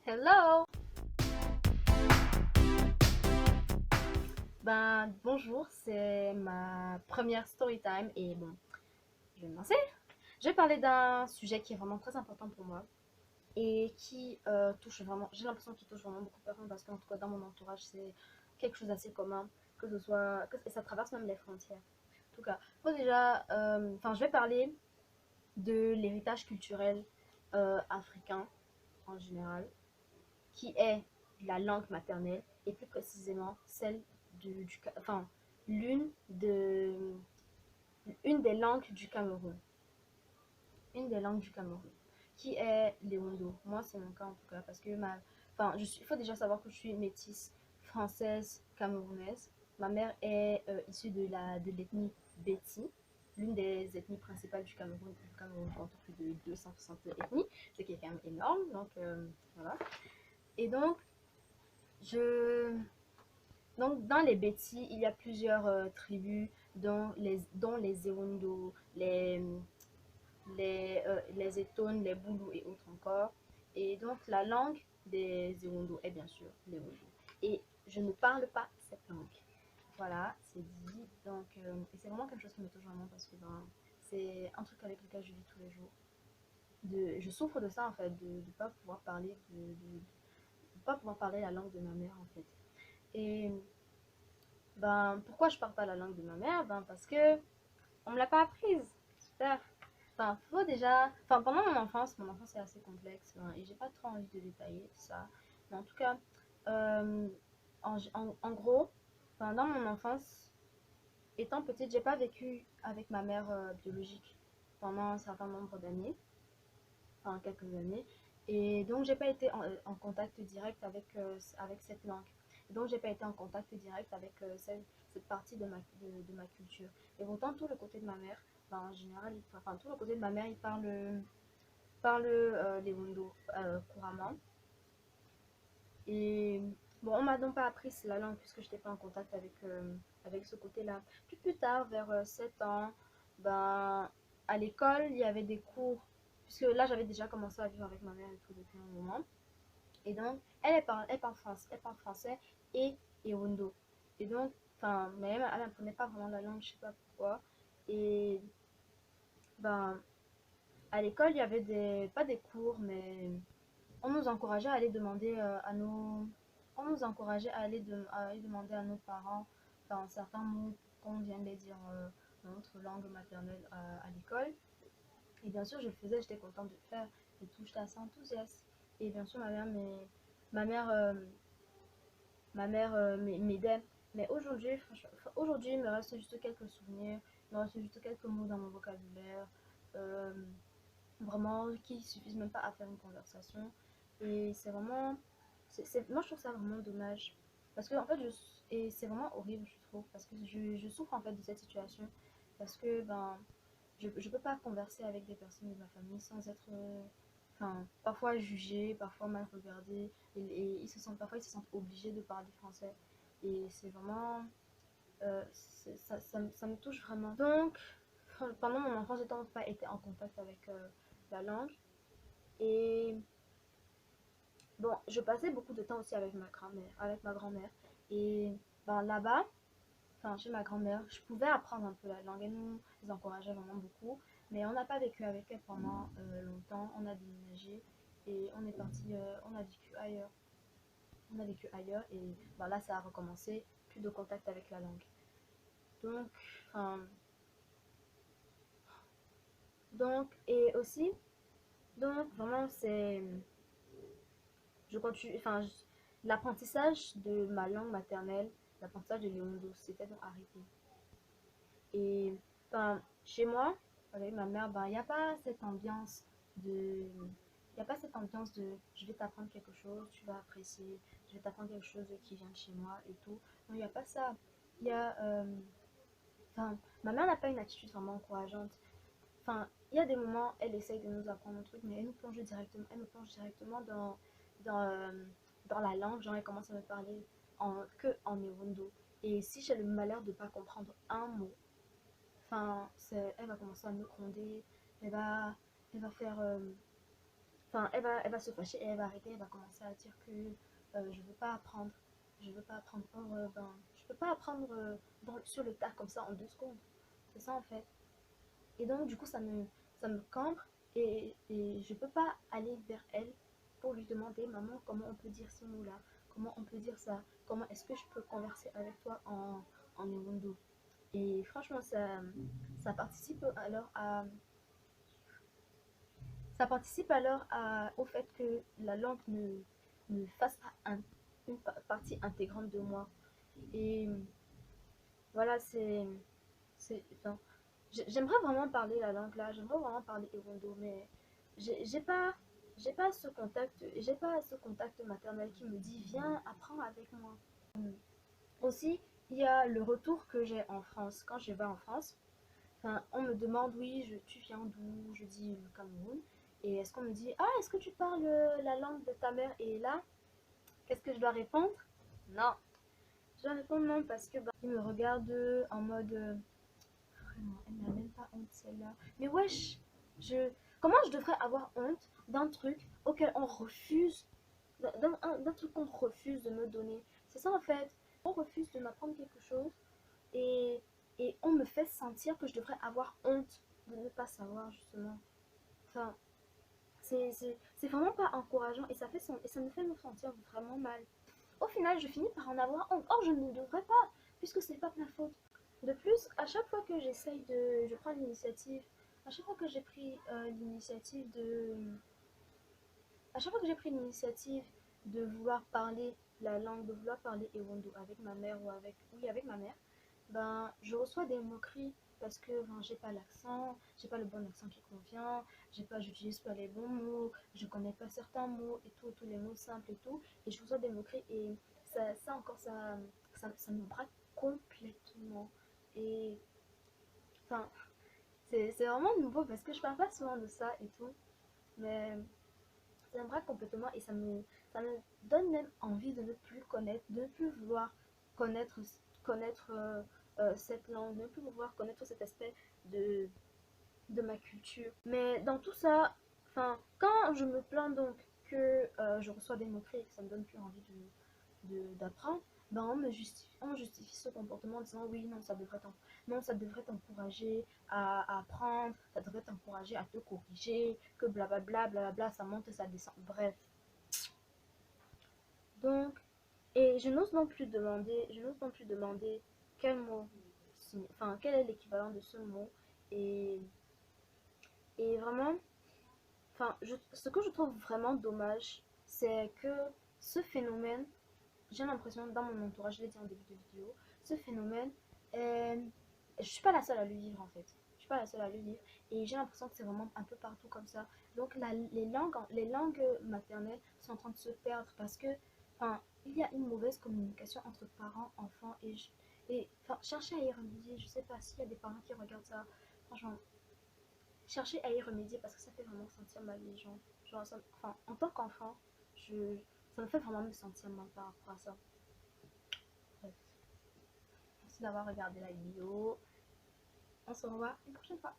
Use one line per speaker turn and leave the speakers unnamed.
Hello! Bonjour, c'est ma première story time et bon, je vais me lancer. Je vais parler d'un sujet qui est vraiment très important pour moi et qui touche vraiment, j'ai l'impression qu'il touche vraiment beaucoup de personnes parce qu'en tout cas dans mon entourage, c'est quelque chose d'assez commun, que ce soit, et ça traverse même les frontières. En tout cas, faut déjà, je vais parler de l'héritage culturel africain en général, qui est la langue maternelle et plus précisément celle enfin, l'une de, une des langues du Cameroun. Une des langues du Cameroun. Qui est l'Ewondo. Moi, c'est mon cas en tout cas parce que il faut déjà savoir que je suis métisse française camerounaise. Ma mère est issue de l'ethnie Betty, l'une des ethnies principales du Cameroun. Le Cameroun compte plus de 260 ethnies, ce qui est quand même énorme. Donc, voilà. Et donc, je, Donc, dans les Betty, il y a plusieurs tribus, dont les Ewondo, les Etones, les Boulous et autres encore. Et donc, la langue des Ewondo est bien sûr l'Ewondo. Et je ne parle pas cette langue. Voilà, c'est dit. Donc, et c'est vraiment quelque chose qui me touche vraiment parce que c'est un truc avec lequel je vis tous les jours. Je souffre de ça en fait, de ne pas pouvoir parler, de pas pouvoir parler la langue de ma mère en fait. Et pourquoi je parle pas la langue de ma mère? Parce que on me l'a pas apprise. Super. Faut déjà. Pendant mon enfance est assez complexe et j'ai pas trop envie de détailler ça. Mais en tout cas, euh, en gros, dans mon enfance, étant petite, j'ai pas vécu avec ma mère biologique pendant un certain nombre d'années, enfin quelques années, et donc j'ai pas été en contact direct avec cette langue. Et donc j'ai pas été en contact direct avec cette partie de ma culture. Et pourtant tout le côté de ma mère, en général, tout le côté de ma mère, il parle les Wondo couramment. Et bon, on m'a donc pas appris la langue puisque je n'étais pas en contact avec ce côté-là. Puis plus tard, vers 7 ans, ben, à l'école, il y avait des cours, puisque là, j'avais déjà commencé à vivre avec ma mère et tout depuis un moment. Et donc, elle parle français et Ewondo. Et donc, mais elle n'apprenait pas vraiment la langue, je sais pas pourquoi. Et ben, à l'école, il y avait pas des cours, mais on nous encourageait à aller demander on nous encourageait à aller demander à nos parents certains mots qu'on vient de les dire dans notre langue maternelle à l'école. Et bien sûr, je le faisais, j'étais contente de le faire et tout, j'étais assez enthousiaste. Et bien sûr, ma mère, euh, ma mère m'aidait. Mais aujourd'hui, aujourd'hui, il me reste juste quelques souvenirs, il me reste juste quelques mots dans mon vocabulaire. euh, Vraiment qui suffisent même pas à faire une conversation. Et c'est vraiment. Moi, je trouve ça vraiment dommage. Parce que, en fait, et c'est vraiment horrible, je trouve. Parce que je souffre, en fait, de cette situation. Parce que, je peux pas converser avec des personnes de ma famille sans être. Parfois jugée, parfois mal regardée. Et parfois, ils se sentent obligés de parler français. Et c'est vraiment. Ça me touche vraiment. Donc, pendant mon enfance, j'ai pas été en contact avec la langue. Et bon, je passais beaucoup de temps aussi avec ma grand-mère. Et là-bas, chez ma grand-mère, je pouvais apprendre un peu la langue. Elle nous encourageait vraiment beaucoup. Mais on n'a pas vécu avec elle pendant longtemps. On a déménagé et on est parti, on a vécu ailleurs. On a vécu ailleurs et là, ça a recommencé. Plus de contact avec la langue. Donc, enfin, et aussi, donc vraiment, je continue, l'apprentissage de ma langue maternelle, l'apprentissage de l'Ewondo, c'était donc arrêté. Et chez moi, avec ma mère, il n'y a pas cette ambiance de. Il n'y a pas cette ambiance de je vais t'apprendre quelque chose, tu vas apprécier, je vais t'apprendre quelque chose qui vient de chez moi et tout. Non, il n'y a pas ça. Il y a. Ma mère n'a pas une attitude vraiment encourageante. Il y a des moments, elle essaye de nous apprendre un truc, mais elle me plonge directement dans, euh, dans la langue. Genre, elle commence à me parler en Ewondo. Et si j'ai le malheur de ne pas comprendre un mot, elle va commencer à me gronder. Elle va, elle va faire. enfin, elle va se fâcher et elle va arrêter, elle va commencer à dire que je veux pas apprendre. Je veux pas apprendre. Or, ben, je peux pas apprendre sur le tas comme ça en 2 secondes. C'est ça en fait. Et donc, du coup, ça me cambre et je peux pas aller vers elle pour lui demander, maman, comment on peut dire ce mot-là? Comment on peut dire ça? Comment est-ce que je peux converser avec toi en Ewondo? Et franchement, ça participe alors à, au fait que la langue ne fasse pas une partie intégrante de moi. Et voilà, enfin, j'aimerais vraiment parler la langue là, j'aimerais vraiment parler Ewondo, mais j'ai j'ai pas, j'ai pas ce contact maternel qui me dit, viens, apprends avec moi. Aussi, il y a le retour que j'ai en France. Quand je vais en France, enfin, on me demande, oui, tu viens d'où? Je dis le Cameroun. Et est-ce qu'on me dit, ah, est-ce que tu parles la langue de ta mère? Et là, qu'est-ce que je dois répondre? Non. Je dois répondre non parce que bah, ils me regardent en mode, vraiment, elle n'a même pas honte celle-là. Mais wesh, je, comment je devrais avoir honte d'un truc auquel on refuse, d'un truc qu'on refuse de me donner? C'est ça en fait. On refuse de m'apprendre quelque chose et, et on me fait sentir que je devrais avoir honte de ne pas savoir justement. Enfin, c'est vraiment pas encourageant et et ça me fait me sentir vraiment mal. Au final, je finis par en avoir honte. Or, je ne devrais pas, puisque c'est pas de ma faute. De plus, à chaque fois que je prends l'initiative, à chaque fois que j'ai pris l'initiative à chaque fois que j'ai pris l'initiative de vouloir parler la langue, de vouloir parler Ewondo avec ma mère oui, avec ma mère, ben, je reçois des moqueries parce que ben, j'ai pas l'accent, j'ai pas le bon accent qui convient, j'utilise pas les bons mots, je connais pas certains mots et tout, tous les mots simples et tout, et je reçois des moqueries et ça encore, ça me braque complètement. Et enfin, c'est vraiment nouveau parce que je parle pas souvent de ça et tout, mais ça me braque complètement et ça me donne même envie de ne plus connaître, de ne plus vouloir connaître, connaître cette langue, de ne plus vouloir connaître cet aspect de, de ma culture. Mais dans tout ça, enfin, quand je me plains donc que je reçois des moqueries et que ça me donne plus envie d'apprendre, ben on justifie ce comportement en disant oui, non, ça devrait t'encourager à apprendre, ça devrait t'encourager à te corriger, que blablabla, blablabla, ça monte et ça descend. Bref. Donc, et je n'ose non plus demander quel mot, enfin, quel est l'équivalent de ce mot. Et, et vraiment, enfin, ce que je trouve vraiment dommage, c'est que ce phénomène, j'ai l'impression dans mon entourage, je l'ai dit en début de vidéo, ce phénomène, euh, je suis pas la seule à le vivre en fait. Je suis pas la seule à le vivre et j'ai l'impression que c'est vraiment un peu partout comme ça. Donc les langues maternelles sont en train de se perdre parce que, enfin, il y a une mauvaise communication entre parents, enfants et enfin, chercher à y remédier. Je sais pas s'il y a des parents qui regardent ça. Franchement, chercher à y remédier parce que ça fait vraiment sentir mal les gens. Genre, enfin, en tant qu'enfant, ça me fait vraiment me sentir mal par rapport à ça. Bref, merci d'avoir regardé la vidéo. On se revoit une prochaine fois.